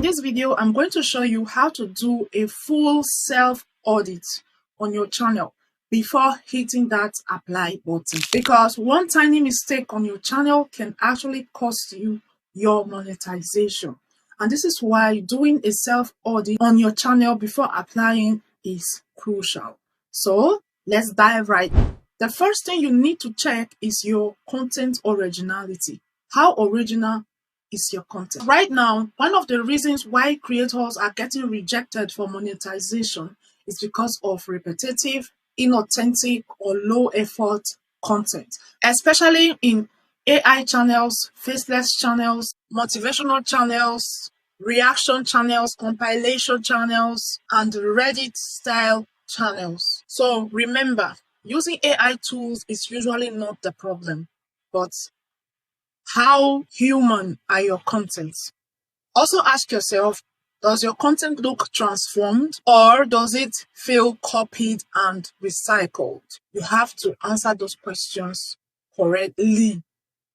this video, I'm going to show you how to do a full self-audit on your channel before hitting that apply button. Because one tiny mistake on your channel can actually cost you your monetization. And this is why doing a self-audit on your channel before applying is crucial. So let's dive right in. The first thing you need to check is your content originality. How original is your content? Right now, one of the reasons why creators are getting rejected for monetization is because of repetitive, inauthentic, or low effort content, especially in AI channels, faceless channels, motivational channels, reaction channels, compilation channels, and Reddit style channels. So remember, using AI tools is usually not the problem, but how human are your contents? Also ask yourself, does your content look transformed or does it feel copied and recycled? You have to answer those questions correctly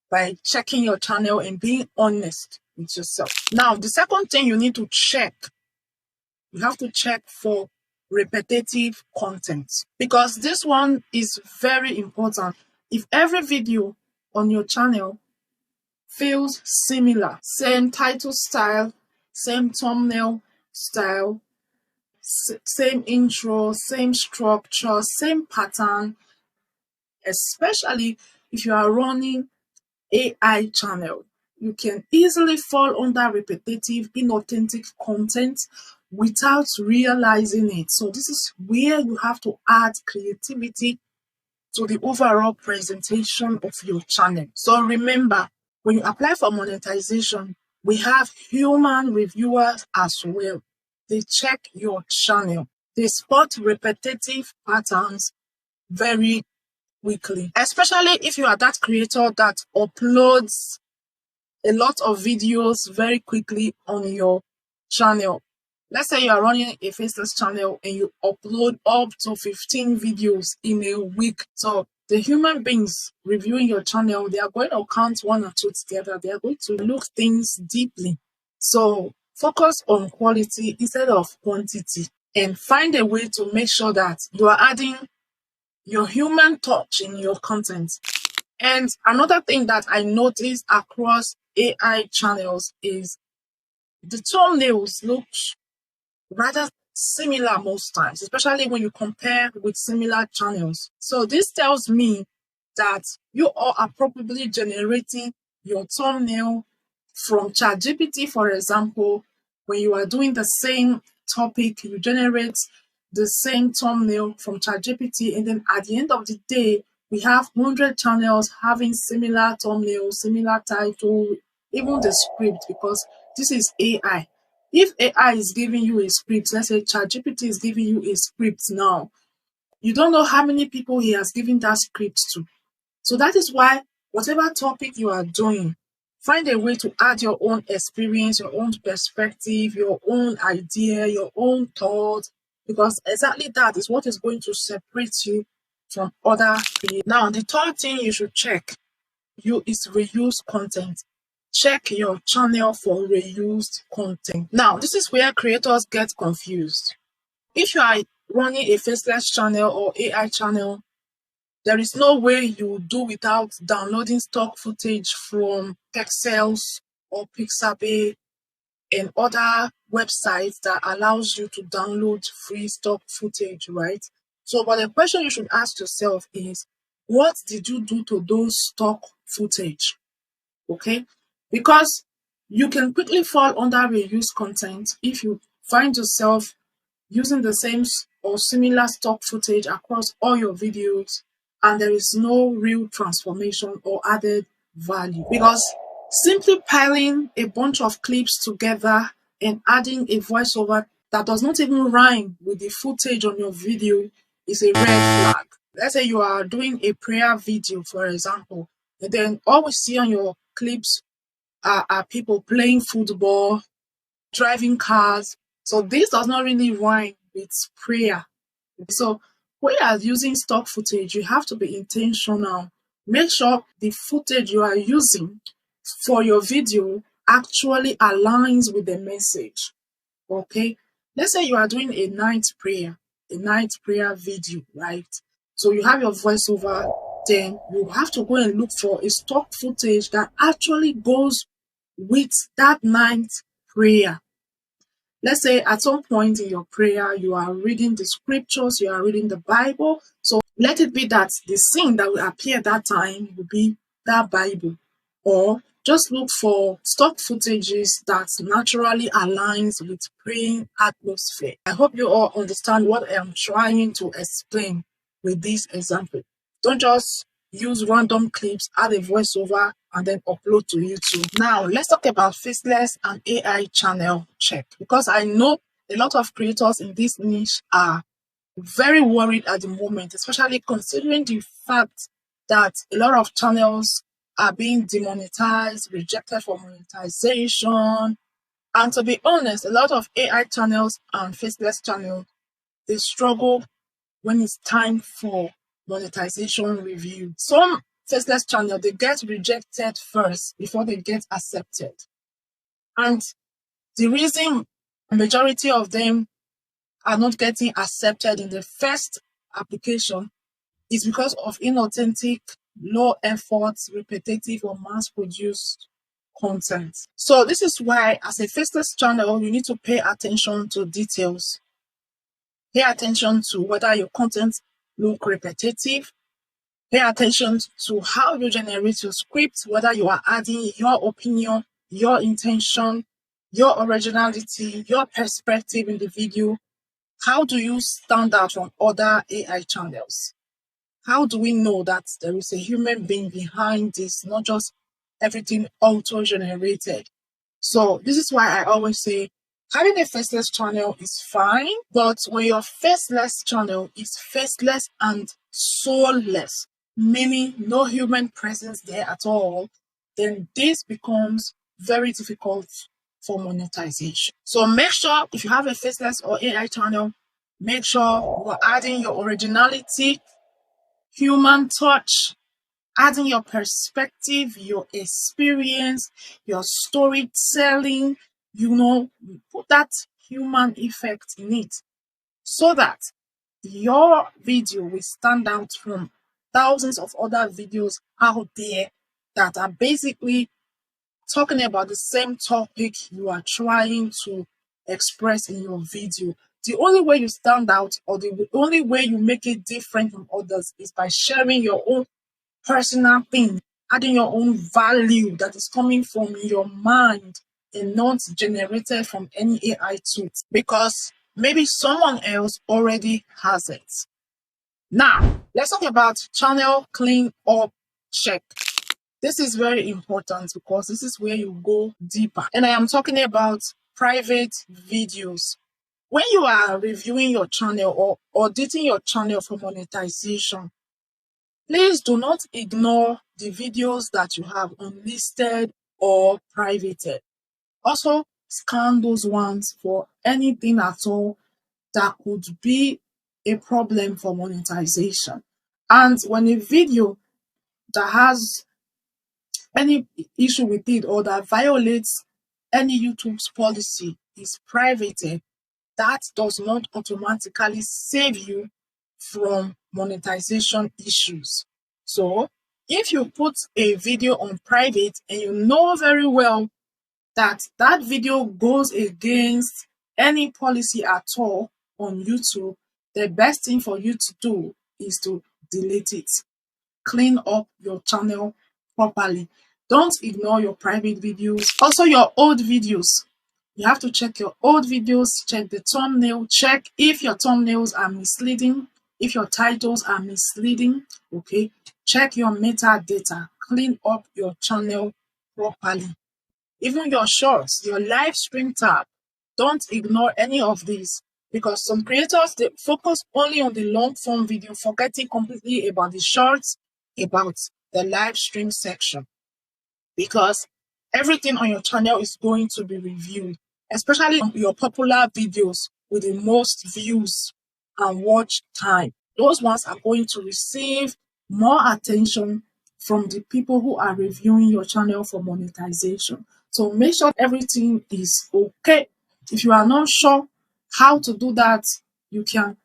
by checking your channel and being honest with yourself. Now, the second thing you need to check, you have to check for repetitive content, because this one is very important. If every video on your channel feels similar, same title style, same thumbnail style, same intro, same structure, same pattern, especially if you are running AI channel, you can easily fall under repetitive, inauthentic content without realizing it. So this is where you have to add creativity to the overall presentation of your channel. So remember, when you apply for monetization, we have human reviewers as well. They check your channel. They spot repetitive patterns very quickly, especially if you are that creator that uploads a lot of videos very quickly on your channel. Let's say you are running a faceless channel and you upload up to 15 videos in a week. So the human beings reviewing your channel, they are going to count one or two together. They are going to look things deeply. So focus on quality instead of quantity, and find a way to make sure that you are adding your human touch in your content. And another thing that I noticed across AI channels is the thumbnails look rather similar most times, especially when you compare with similar channels. So this tells me that you all are probably generating your thumbnail from ChatGPT, for example. When you are doing the same topic, you generate the same thumbnail from ChatGPT, and then at the end of the day, we have 100 channels having similar thumbnails, similar title, even the script, because this is AI. If AI is giving you a script, let's say ChatGPT is giving you a script now, you don't know how many people he has given that script to. So that is why whatever topic you are doing, find a way to add your own experience, your own perspective, your own idea, your own thought, because exactly that is what is going to separate you from other creators. Now, the third thing you should check is reused content. Check your channel for reused content. Now, this is where creators get confused. If you are running a faceless channel or AI channel, there is no way you do without downloading stock footage from Pexels or Pixabay and other websites that allows you to download free stock footage, right? So, but the question you should ask yourself is, what did you do to those stock footage? Okay? Because you can quickly fall under reused content if you find yourself using the same or similar stock footage across all your videos and there is no real transformation or added value. Because simply piling a bunch of clips together and adding a voiceover that does not even rhyme with the footage on your video is a red flag. Let's say you are doing a prayer video, for example, and then all we see on your clips are people playing football, driving cars. So this does not really rhyme with prayer. So when you are using stock footage, you have to be intentional. Make sure the footage you are using for your video actually aligns with the message. Okay, let's say you are doing a night prayer video, right? So you have your voiceover, then you have to go and look for a stock footage that actually goes with that night prayer. Let's say at some point in your prayer, you are reading the scriptures, you are reading the Bible. So let it be that the scene that will appear that time will be that Bible. Or just look for stock footages that naturally aligns with praying atmosphere. I hope you all understand what I am trying to explain with this example. Don't just use random clips, add a voiceover, and then upload to YouTube. Now, let's talk about Faceless and AI channel check, because I know a lot of creators in this niche are very worried at the moment, especially considering the fact that a lot of channels are being demonetized, rejected for monetization. And to be honest, a lot of AI channels and Faceless channels, they struggle when it's time for monetization review. Some Faceless channel, they get rejected first before they get accepted. And the reason majority of them are not getting accepted in the first application is because of inauthentic, low effort, repetitive, or mass produced content. So this is why, as a Faceless channel, you need to pay attention to details. Pay attention to whether your content look repetitive. Pay attention to how you generate your script, whether you are adding your opinion, your intention, your originality, your perspective in the video. How do you stand out from other AI channels? How do we know that there is a human being behind this, not just everything auto-generated? So this is why I always say having a faceless channel is fine, but when your faceless channel is faceless and soulless, meaning no human presence there at all, then this becomes very difficult for monetization. So make sure if you have a faceless or AI channel, make sure you're adding your originality, human touch, adding your perspective, your experience, your storytelling, put that human effect in it so that your video will stand out from thousands of other videos out there that are basically talking about the same topic you are trying to express in your video. The only way you stand out, or the only way you make it different from others, is by sharing your own personal thing, adding your own value that is coming from your mind and not generated from any AI tools, because maybe someone else already has it. Now, let's talk about channel clean up check. This is very important because this is where you go deeper. And I am talking about private videos. When you are reviewing your channel or auditing your channel for monetization, please do not ignore the videos that you have unlisted or privated. Also, scan those ones for anything at all that could be a problem for monetization. And when a video that has any issue with it or that violates any YouTube's policy is privated, that does not automatically save you from monetization issues. So if you put a video on private and you know very well that that video goes against any policy at all on YouTube, the best thing for you to do is to delete it. Clean up your channel properly. Don't ignore your private videos. Also, your old videos. You have to check your old videos, check the thumbnail, check if your thumbnails are misleading, if your titles are misleading, okay? Check your metadata. Clean up your channel properly. Even your shorts, your live stream tab. Don't ignore any of these, because some creators, they focus only on the long form video, forgetting completely about the shorts, about the live stream section, because everything on your channel is going to be reviewed, especially your popular videos with the most views and watch time. Those ones are going to receive more attention from the people who are reviewing your channel for monetization. to make sure everything is okay. If you are not sure how to do that, you can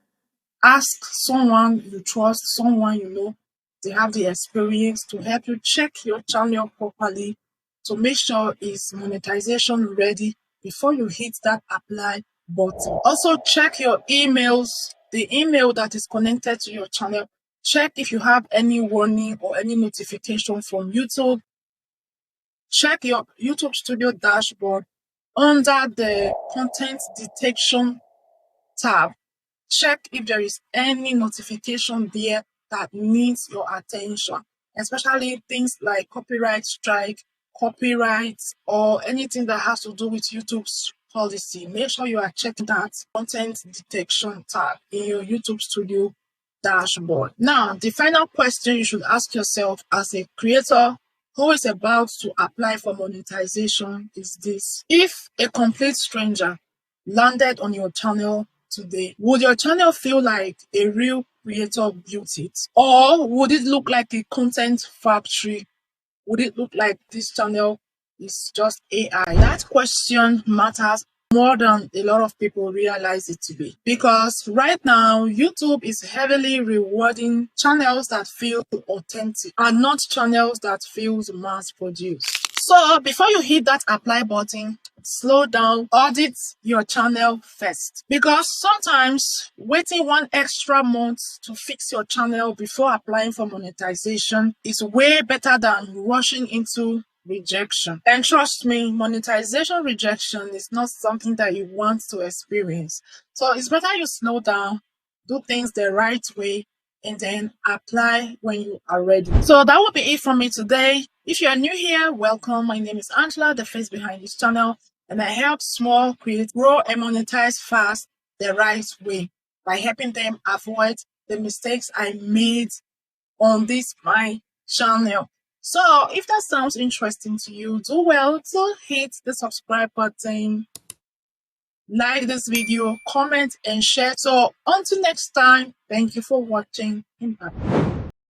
ask someone you trust, someone you know, they have the experience to help you check your channel properly to make sure it's monetization ready before you hit that apply button. Also, check your emails, the email that is connected to your channel. Check if you have any warning or any notification from YouTube. Check your YouTube Studio dashboard under the content detection tab. Check if there is any notification there that needs your attention, especially things like copyright strike, copyright, or anything that has to do with YouTube's policy. Make sure you are checking that content detection tab in your YouTube Studio dashboard. Now, the final question you should ask yourself as a creator who is about to apply for monetization is this: if a complete stranger landed on your channel today, would your channel feel like a real creator built it? Or would it look like a content factory? Would it look like this channel is just AI? That question matters more than a lot of people realize it to be. Because right now, YouTube is heavily rewarding channels that feel authentic and not channels that feel mass produced. So before you hit that apply button, slow down, audit your channel first. Because sometimes waiting one extra month to fix your channel before applying for monetization is way better than rushing into rejection. And trust me, monetization rejection is not something that you want to experience. So it's better you slow down, do things the right way, and then apply when you are ready. So that will be it from me today. If you are new here, welcome. My name is Angela, the face behind this channel, and I help small creators grow and monetize fast the right way by helping them avoid the mistakes I made on this my channel. So if that sounds interesting to you, do well to hit the subscribe button, like this video, comment and share. So until next time, thank you for watching. Bye.